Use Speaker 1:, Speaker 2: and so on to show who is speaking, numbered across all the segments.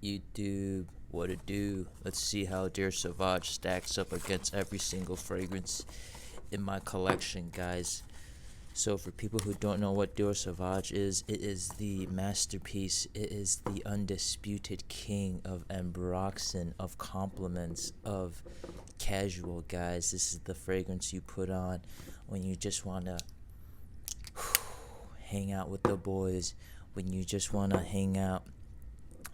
Speaker 1: YouTube, what it do? Let's see how Dor Savage stacks up against every single fragrance in my collection, guys. So for people who don't know what Dor Sauvage is, it is the masterpiece. It is the undisputed king of ambroxan, of compliments, of casual, guys. This is the fragrance you put on when you just want to hang out with the boys, when you just want to hang out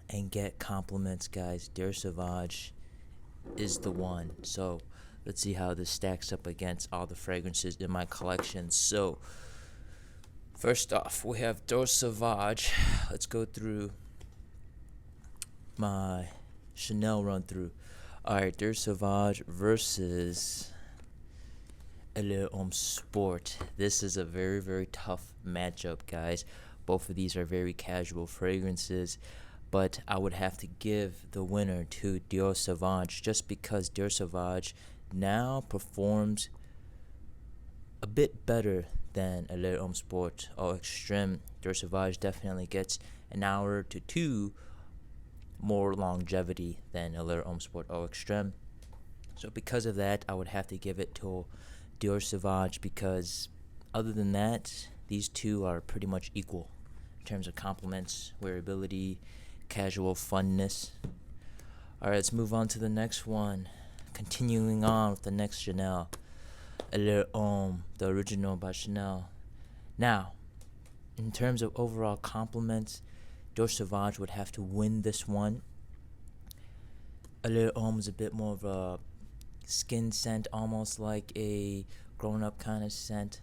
Speaker 1: and get compliments, guys. Dor Sauvage is the one. So let's see how this stacks up against all the fragrances in my collection. So first off, we have Dor Sauvage. Let's go through my Chanel run through. Alright, Dor Sauvage versus Sport. This is a very, very tough matchup, guys. Both of these are very casual fragrances, but I would have to give the winner to Dor Sauvage just because Dor Sauvage now performs a bit better than Sport or Extreme. Dor Sauvage definitely gets an hour to two more longevity than Sport or Extreme. So because of that, I would have to give it to Dor Sauvage, because other than that, these two are pretty much equal in terms of compliments, wearability, casual funness. Alright, let's move on to the next one. Continuing on with the next Chanel, the original by Chanel. Now, in terms of overall compliments, Dor Sauvage would have to win this one. Is a bit more of a skin scent, almost like a grown-up kind of scent.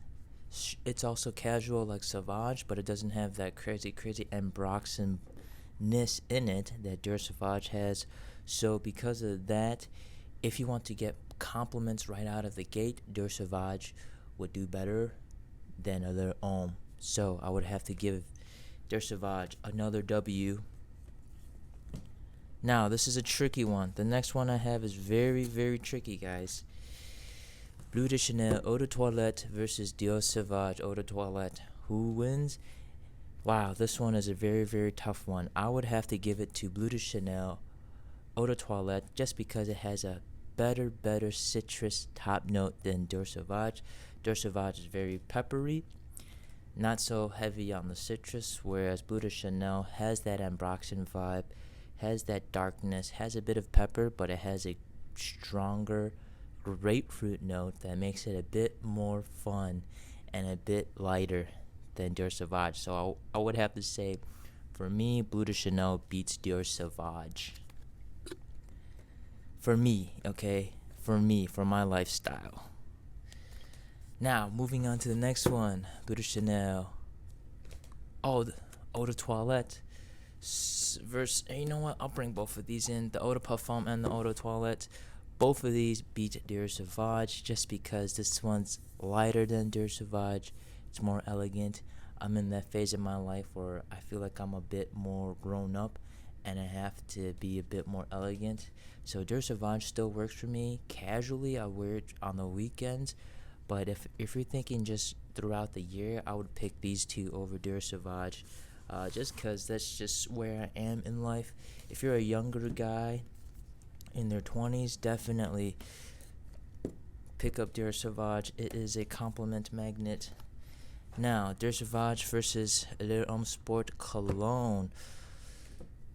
Speaker 1: It's also casual like Sauvage, but it doesn't have that crazy ambroxan-ness in it that Dor Sauvage has. So because of that, if you want to get compliments right out of the gate, Dor Sauvage would do better than So I would have to give Dor Sauvage another W. Now, this is a tricky one. The next one I have is very, very tricky, guys. Bleu de Chanel Eau de Toilette versus Dor Sauvage Eau de Toilette. Who wins? Wow, this one is a very, very tough one. I would have to give it to Bleu de Chanel Eau de Toilette just because it has a better citrus top note than Dor Sauvage. Dor Sauvage is very peppery, not so heavy on the citrus, whereas Bleu de Chanel has that ambroxan vibe, has that darkness, has a bit of pepper, but it has a stronger grapefruit note that makes it a bit more fun and a bit lighter than Dor Sauvage. So I would have to say, for me, Bleu de Chanel beats Dor Sauvage. For me, okay? For me, for my lifestyle. Now, moving on to the next one. Bleu de Chanel Eau de Toilette versus, you know what? I'll bring both of these in. The Eau de Parfum and the Eau de Toilette. Both of these beat Dor Sauvage just because this one's lighter than Dor Sauvage. It's more elegant. I'm in that phase of my life where I feel like I'm a bit more grown up and I have to be a bit more elegant. So Dor Sauvage still works for me. Casually, I wear it on the weekends. But if you're thinking just throughout the year, I would pick these two over Dor Sauvage. Just because that's just where I am in life. If you're a younger guy in their 20s, definitely pick up Dor Sauvage. It is a compliment magnet. Now, Dor Sauvage versus Sport Cologne.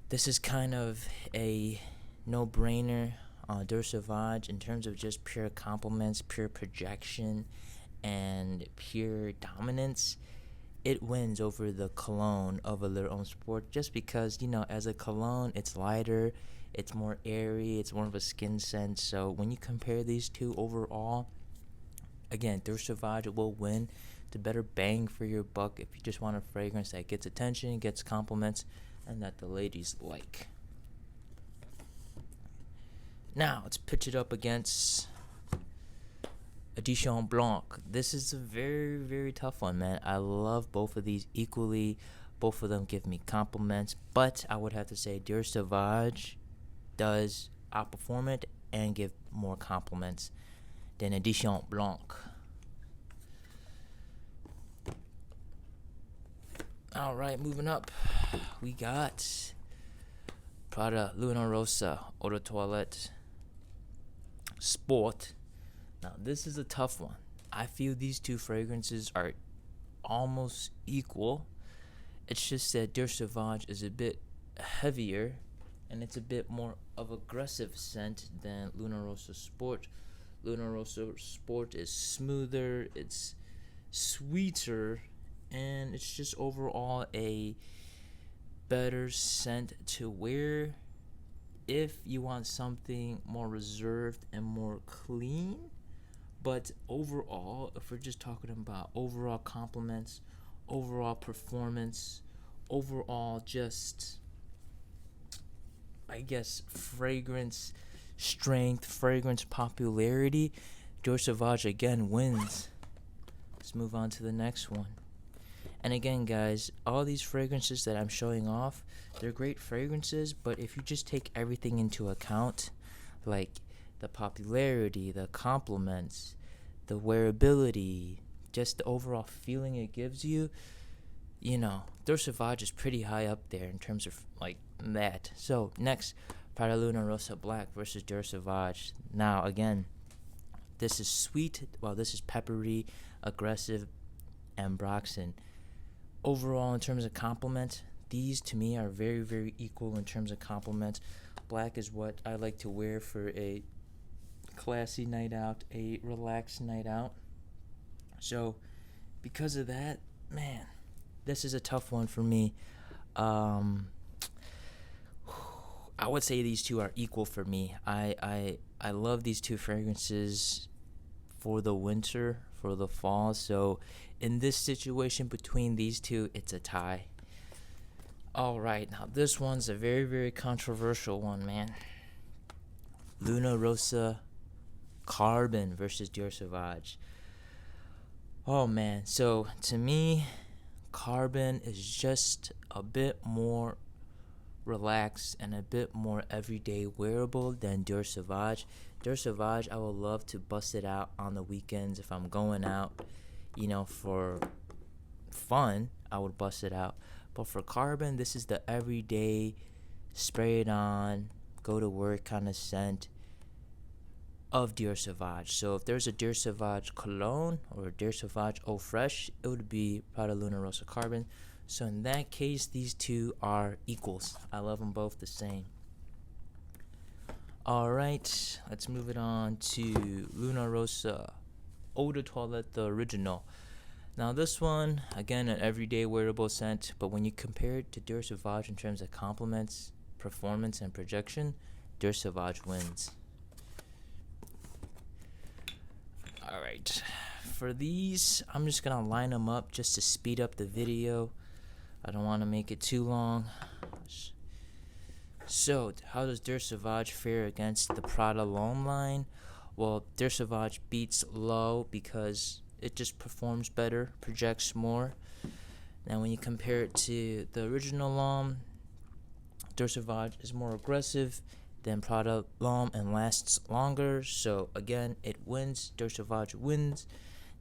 Speaker 1: This is kind of a no-brainer on Dor Sauvage in terms of just pure compliments, pure projection, and pure dominance. It wins over the cologne of Sport just because, as a cologne, it's lighter, it's more airy, it's more of a skin scent. So when you compare these two overall, again, Dor Sauvage will win. It's a better bang for your buck if you just want a fragrance that gets attention, gets compliments, and that the ladies like. Now, let's pitch it up against Edition Blanc. This is a very, very tough one, man. I love both of these equally. Both of them give me compliments, but I would have to say Dor Sauvage does outperform it and give more compliments than Edition Blanc. Alright, moving up. We got Prada Luna Rosa Eau de Toilette Sport. Now, this is a tough one. I feel these two fragrances are almost equal. It's just that Dor Savage is a bit heavier and it's a bit more of aggressive scent than Luna Rosa Sport. Luna Rosa Sport is smoother, it's sweeter, and it's just overall a better scent to wear if you want something more reserved and more clean. But overall, if we're just talking about overall compliments, overall performance, overall just, I guess, fragrance strength, fragrance popularity, Dor Savage again wins. Let's move on to the next one. And again, guys, all these fragrances that I'm showing off, they're great fragrances, but if you just take everything into account, like the popularity, the compliments, the wearability, just the overall feeling it gives you, Dor Savage is pretty high up there in terms of like that. So next, Prada Luna Rosa Black versus Dor Savage. Now again, this is sweet, well, this is peppery, aggressive, and Broxton. Overall, in terms of compliments, these to me are very, very equal in terms of compliments. Black is what I like to wear for a classy night out, a relaxed night out. So, because of that, man, this is a tough one for me. I would say these two are equal for me. I love these two fragrances for the winter, for the fall. So in this situation between these two, it's a tie. All right, now this one's a very, very controversial one, man. Luna Rosa Carbon versus Dor Savage. Oh man, so to me, Carbon is just a bit more relaxed and a bit more everyday wearable than Dor Savage. Dor Savage, I would love to bust it out on the weekends if I'm going out, for fun. I would bust it out. But for Carbon, this is the everyday, spray it on, go to work kind of scent of Dior Sauvage. So if there's a Dior Sauvage cologne or a Dior Sauvage Eau Fraiche, it would be Prada Luna Rosa Carbon. So in that case, these two are equals. I love them both the same. Alright, let's move it on to Luna Rosa Eau de Toilette, the original. Now this one, again, an everyday wearable scent, but when you compare it to Dor Savage in terms of compliments, performance, and projection, Dor Savage wins. Alright, for these, I'm just going to line them up just to speed up the video. I don't want to make it too long. So, how does Dor Savage fare against the Prada L'Homme line? Well, Dor Savage beats low because it just performs better, projects more. Now, when you compare it to the original L'Homme, Dor Savage is more aggressive than Prada L'Homme and lasts longer. So, again, it wins. Dor Savage wins.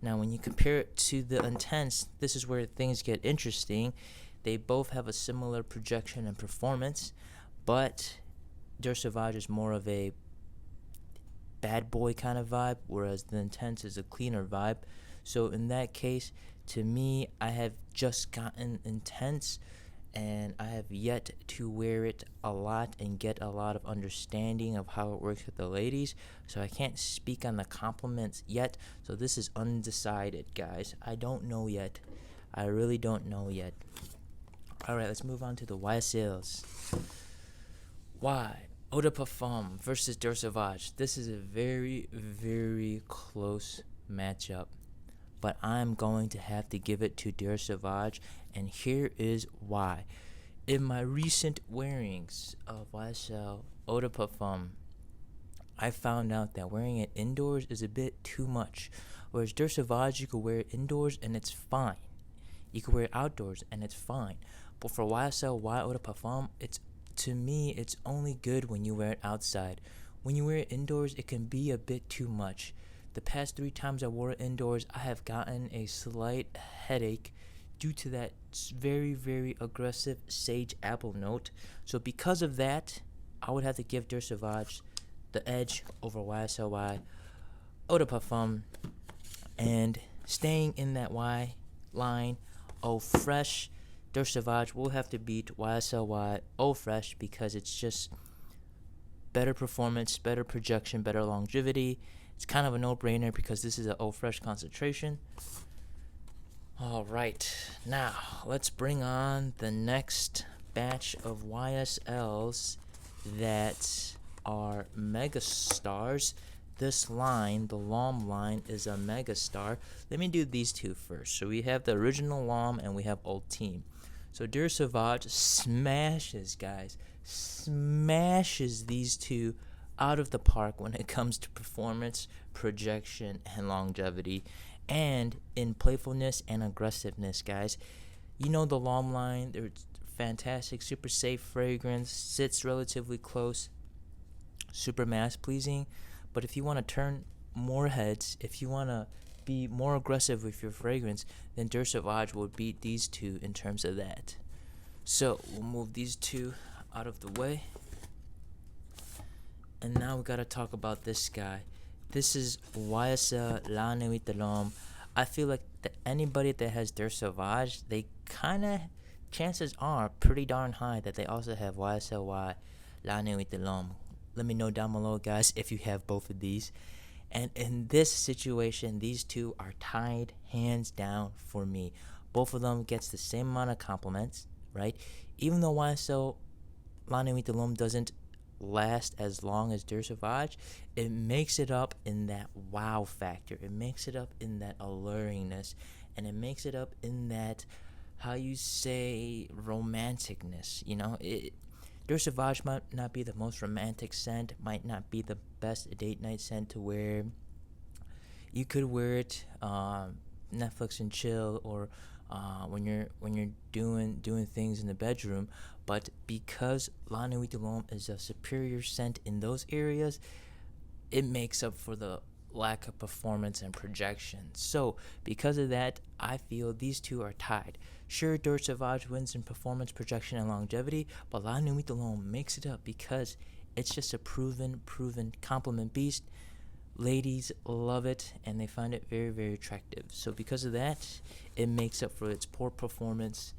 Speaker 1: Now, when you compare it to the Intense, this is where things get interesting. They both have a similar projection and performance, but Dor Savage is more of a bad boy kind of vibe, whereas the Intense is a cleaner vibe. So in that case, to me, I have just gotten Intense, and I have yet to wear it a lot and get a lot of understanding of how it works with the ladies. So I can't speak on the compliments yet. So this is undecided, guys. I don't know yet. I really don't know yet. Alright, let's move on to the YSLs. Eau de Parfum versus Dor Savage. This is a very, very close matchup, but I'm going to have to give it to Dor Savage, and here is why. In my recent wearings of YSL Eau de Parfum, I found out that wearing it indoors is a bit too much, whereas Dor Savage, you could wear it indoors and it's fine. You could wear it outdoors and it's fine. But for YSL Eau de Parfum, to me, it's only good when you wear it outside. When you wear it indoors, it can be a bit too much. The past 3 times I wore it indoors, I have gotten a slight headache due to that very, very aggressive sage apple note. So because of that, I would have to give Dor Savage the edge over YSLY Eau de Parfum. And staying in that Y line, Eau Fresh, Dor Savage will have to beat YSLY Eau Fresh because it's just better performance, better projection, better longevity. It's kind of a no-brainer because this is an Eau Fresh concentration. Alright, now let's bring on the next batch of YSLs that are mega stars. This line, the L'Homme line, is a mega star. Let me do these two first. So we have the original L'Homme and we have Ultime. So Dor Sauvage smashes, guys, smashes these two out of the park when it comes to performance, projection, and longevity, and in playfulness and aggressiveness, guys. You know the L'Homme line, they're fantastic, super safe fragrance, sits relatively close, super mass pleasing. But if you want to turn more heads, if you want to be more aggressive with your fragrance, then Dor Savage will beat these two in terms of that. So we'll move these two out of the way. And now we gotta talk about this guy. This is YSL La Nuit de l'Homme. I feel like anybody that has Dor Sauvage, they kind of, chances are pretty darn high that they also have YSL La Nuit de l'Homme. Let me know down below, guys, if you have both of these. And in this situation, these two are tied hands down for me. Both of them gets the same amount of compliments, right? Even though YSL La Nuit de l'Homme doesn't last as long as Dor Savage, it makes it up in that wow factor. It makes it up in that alluringness. And it makes it up in that, how you say, romanticness. You know, Dor Savage might not be the most romantic scent, might not be the best date night scent to wear. You could wear it Netflix and chill, or when you're doing things in the bedroom. But because La Nuit de l'Homme is a superior scent in those areas, it makes up for the lack of performance and projection. So because of that, I feel these two are tied. Sure, Dor Savage wins in performance, projection, and longevity, but La Nuit de l'Homme makes it up because it's just a proven compliment beast. Ladies love it and they find it very, very attractive. So because of that, it makes up for its poor performance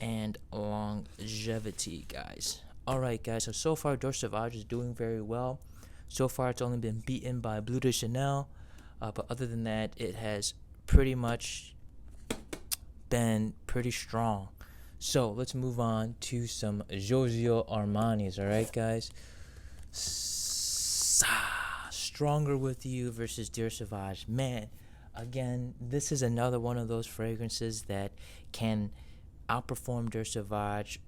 Speaker 1: and longevity, guys. Alright, guys, so far Dor Savage is doing very well. So far it's only been beaten by Bleu de Chanel, but other than that, it has pretty much been pretty strong. So let's move on to some Giorgio Armani's. Alright, guys. Stronger With You versus Dor Savage. Man, again, this is another one of those fragrances that can outperform Dor Savage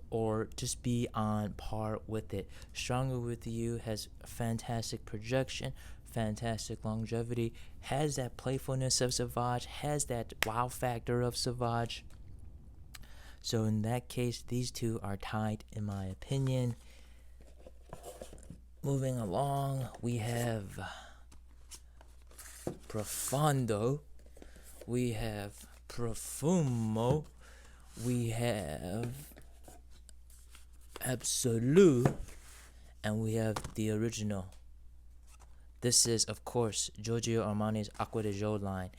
Speaker 1: or just be on par with it. Stronger With You has fantastic projection, fantastic longevity, has that playfulness of Sauvage, has that wow factor of Sauvage. So in that case, these two are tied in my opinion. Moving along, we have Profondo, we have Profumo, we have Absolute, and we have the original. This is, of course, Giorgio Armani's Acqua di Gio line.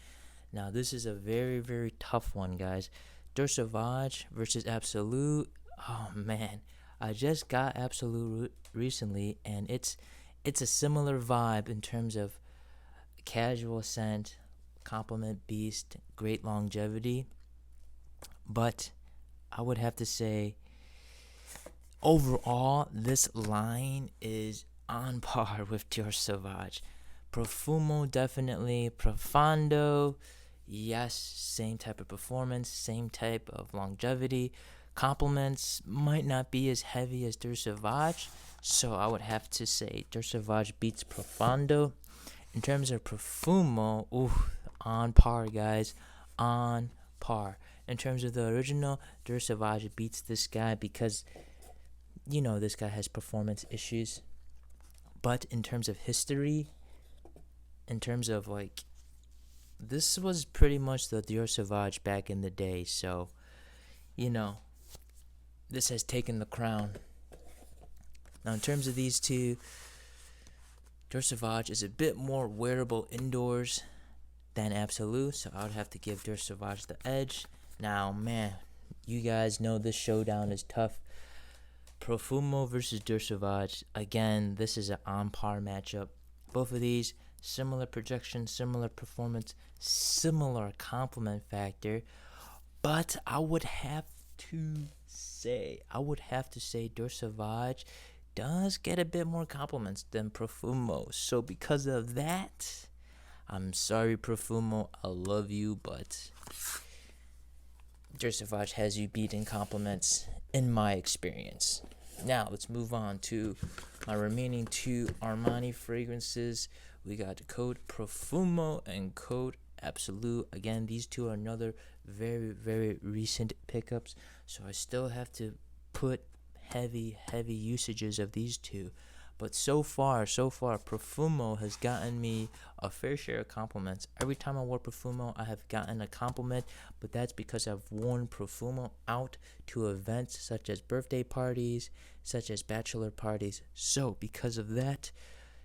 Speaker 1: Now, this is a very, very tough one, guys. Dor Savage versus Absolute. Oh, man. I just got Absolute recently, and it's a similar vibe in terms of casual scent, compliment beast, great longevity. But I would have to say, overall, this line is on par with Dor Savage. Profumo, definitely. Profondo, yes, same type of performance, same type of longevity. Compliments might not be as heavy as Dor Savage, so I would have to say Dor Savage beats Profondo. In terms of Profumo, on par, guys, on par. In terms of the original, Dor Savage beats this guy because, you know, this guy has performance issues. But in terms of history, in terms of, like, this was pretty much the Dor Savage back in the day. So, you know, this has taken the crown. Now, in terms of these two, Dor Savage is a bit more wearable indoors than Absolute, so I would have to give Dor Savage the edge. Now, man, you guys know this showdown is tough. Profumo versus Dor Savage. Again, this is an on-par matchup. Both of these, similar projection, similar performance, similar compliment factor. But I would have to say Dor Savage does get a bit more compliments than Profumo. So because of that, I'm sorry, Profumo, I love you, but Dor Savage has you beat in compliments in my experience. Now, let's move on to my remaining two Armani fragrances. We got Code Profumo and Code Absolute. Again, these two are another very, very recent pickups, so I still have to put heavy usages of these two. But so far, Profumo has gotten me a fair share of compliments. Every time I wore Profumo, I have gotten a compliment, but that's because I've worn Profumo out to events such as birthday parties, such as bachelor parties. So because of that,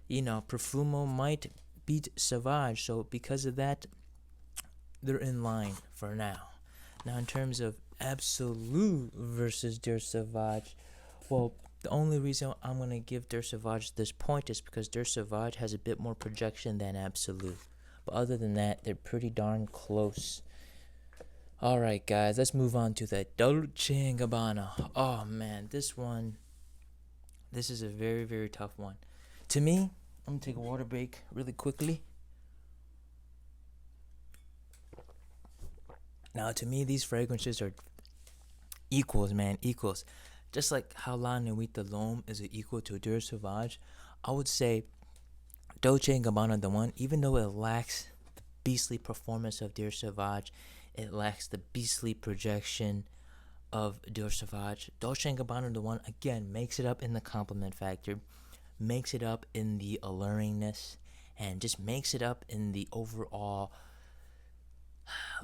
Speaker 1: Profumo might beat Sauvage. So because of that, they're in line for now. Now, in terms of Absolute versus Dor Savage, well, the only reason I'm going to give Dor Savage this point is because Dor Savage has a bit more projection than Absolute. But other than that, they're pretty darn close. Alright, guys, let's move on to the Dolce Gabbana. Oh, man, this is a very, very tough one. To me, I'm going to take a water break really quickly. Now, to me, these fragrances are equals, man, equals. Just like how La Nuit de l'Homme is equal to Dor Savage, I would say Dolce & Gabbana the one, even though it lacks the beastly performance of Dor Savage, it lacks the beastly projection of Dor Savage. Dolce & Gabbana the one, again, makes it up in the compliment factor, makes it up in the alluringness, and just makes it up in the overall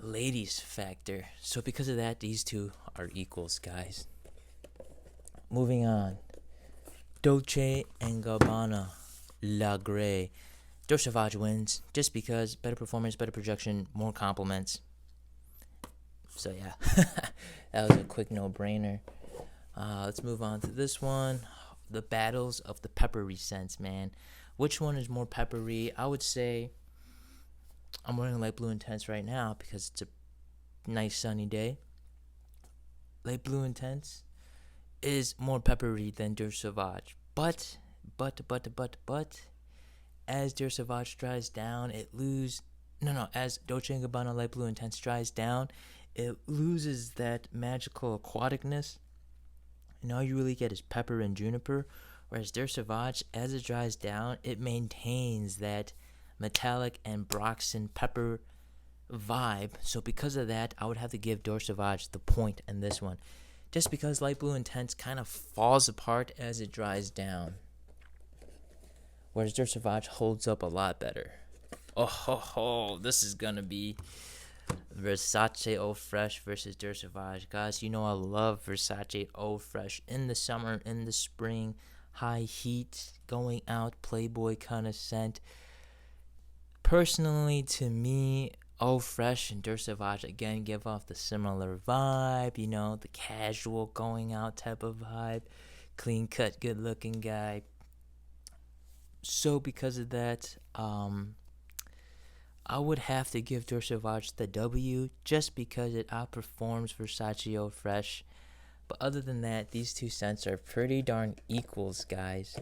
Speaker 1: ladies factor. So because of that, these two are equals, guys. Moving on, Dolce & Gabbana, La Grey. Dor Savage wins just because better performance, better projection, more compliments. So yeah, that was a quick no-brainer. Let's move on to this one. The battles of the peppery scents, man. Which one is more peppery? I would say I'm wearing light blue intense right now because it's a nice sunny day. Light blue intense is more peppery than Dor Savage. But, as Dor Savage dries down, as Dolce & Gabbana Light Blue Intense dries down, it loses that magical aquaticness. And all you really get is pepper and juniper. Whereas Dor Savage, as it dries down, it maintains that metallic and Broxton pepper vibe. So because of that, I would have to give Dor Savage the point in this one. Just because Light Blue Intense kind of falls apart as it dries down. Whereas Dor Savage holds up a lot better. This is going to be Versace Eau Fresh versus Dor Savage. Guys, you know I love Versace Eau Fresh in the summer, in the spring, high heat, going out, Playboy kind of scent. Personally, to me, Eau Fresh and Dor Savage again give off the similar vibe, the casual going out type of vibe, clean cut, good looking guy. So because of that, I would have to give Dor Savage the W just because it outperforms Versace Eau Fresh. But other than that, these two scents are pretty darn equals, guys.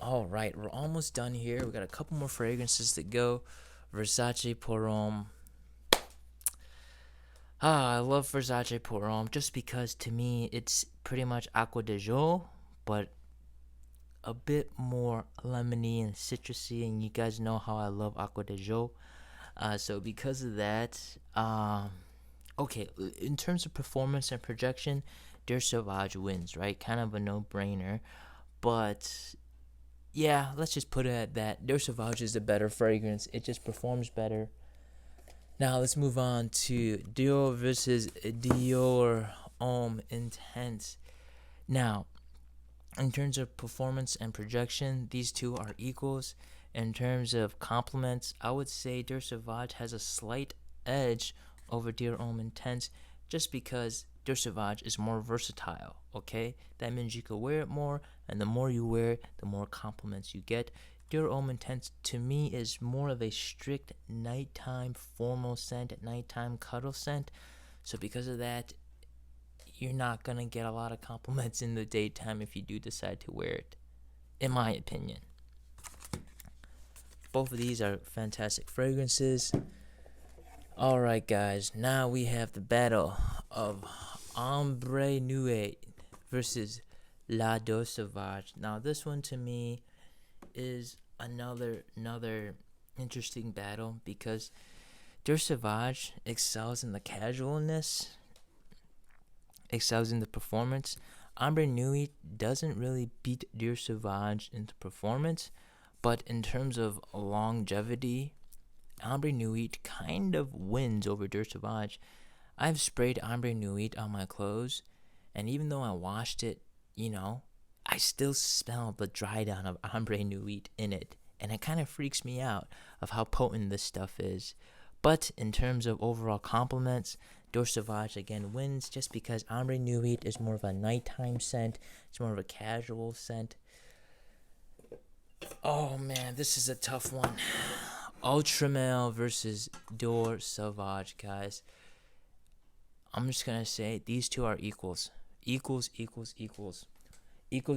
Speaker 1: Alright, we're almost done here. We got a couple more fragrances to go. Versace Pour Homme. I love Versace Pour Homme just because to me it's pretty much Acqua di Gio, but a bit more lemony and citrusy, and you guys know how I love Acqua di Gio. So because of that, in terms of performance and projection, Dor Savage wins, right? Kind of a no-brainer. But yeah, let's just put it at that. Dor Savage is the better fragrance. It just performs better. Now let's move on to Dior versus Dior Homme Intense. Now, In terms of performance and projection, these two are equals. In terms of compliments, I would say Dor Savage has a slight edge over Dior Homme Intense just because Dor Savage is more versatile, okay? That means you can wear it more, and the more you wear it, the more compliments you get. Dior Homme Intense, to me, is more of a strict nighttime formal scent, nighttime cuddle scent. So because of that, you're not going to get a lot of compliments in the daytime if you do decide to wear it, in my opinion. Both of these are fantastic fragrances. Alright guys, now we have the battle of Ombre Nuit versus La Dor Sauvage. Now this one to me is another interesting battle because Dor Savage excels in the casualness, excels in the performance. Ombre Nuit doesn't really beat Dor Sauvage into performance, but in terms of longevity, Ombre Nuit kind of wins over Dor Savage. I've sprayed Ombre Nuit on my clothes, and even though I washed it, I still smell the dry down of Ombre Nuit in it, and it kind of freaks me out of how potent this stuff is. But in terms of overall compliments, Dor Savage again wins just because Ombre Nuit is more of a nighttime scent. It's more of a casual scent. Oh man, this is a tough one. Ultra Male versus Dor Savage, guys. I'm just gonna say these two are equals. Equals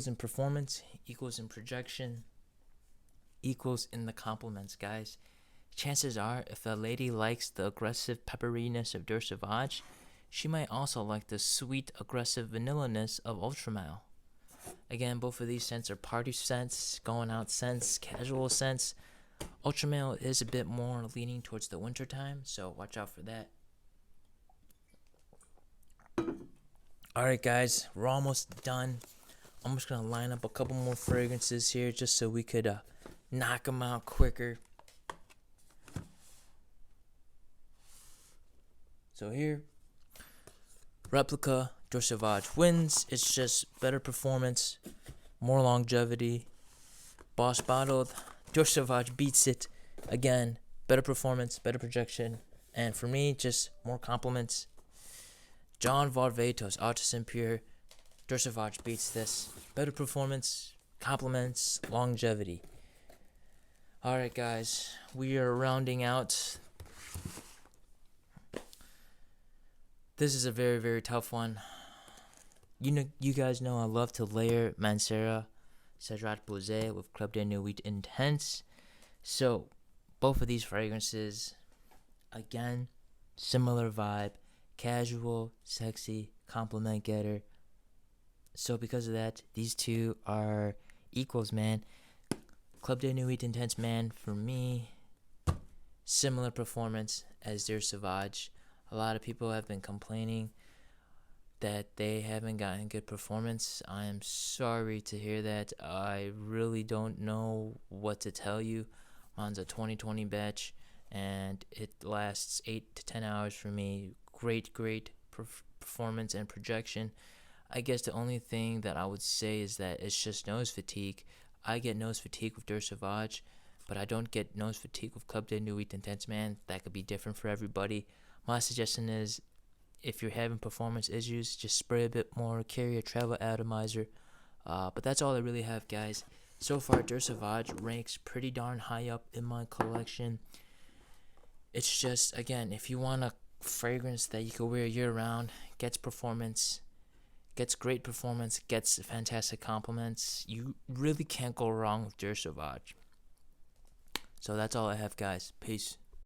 Speaker 1: in performance, equals in projection, equals in the compliments, guys. Chances are, if a lady likes the aggressive pepperiness of Dor Savage, she might also like the sweet, aggressive vanilla-ness of Ultra Male. Again, both of these scents are party scents, going out scents, casual scents. Ultra Male is a bit more leaning towards the winter time, so watch out for that. Alright guys, we're almost done. I'm just going to line up a couple more fragrances here just so we could knock them out quicker. So here, Replica Dor Savage wins. It's just better performance, more longevity. Boss Bottled Dor Savage beats it. Again, better performance, better projection, and for me, just more compliments. John Varvatos Artisan Pure Dor Savage beats this. Better performance, compliments, longevity. Alright guys, we are rounding out. This is a very, very tough one. You guys know I love to layer Mancera Cedrat Posé with Club de Nuit Intense. So, both of these fragrances, again, similar vibe. Casual, sexy, compliment getter. So because of that, these two are equals, man. Club de Nuit Intense, man, for me, similar performance as Dor Savage. A lot of people have been complaining that they haven't gotten good performance. I am sorry to hear that. I really don't know what to tell you. Mine's a 2020 batch, and it lasts 8 to 10 hours for me. Great performance and projection. I guess the only thing that I would say is that it's just nose fatigue. I get nose fatigue with Dor Savage, but I don't get nose fatigue with Club de Nuit Intense, man. That could be different for everybody. My suggestion is, if you're having performance issues, just spray a bit more, carry a travel atomizer. But that's all I really have, guys. So far, Dor Savage ranks pretty darn high up in my collection. It's just, again, if you want a fragrance that you can wear year-round, gets performance, gets great performance, gets fantastic compliments, you really can't go wrong with Dor Savage. So that's all I have, guys. Peace.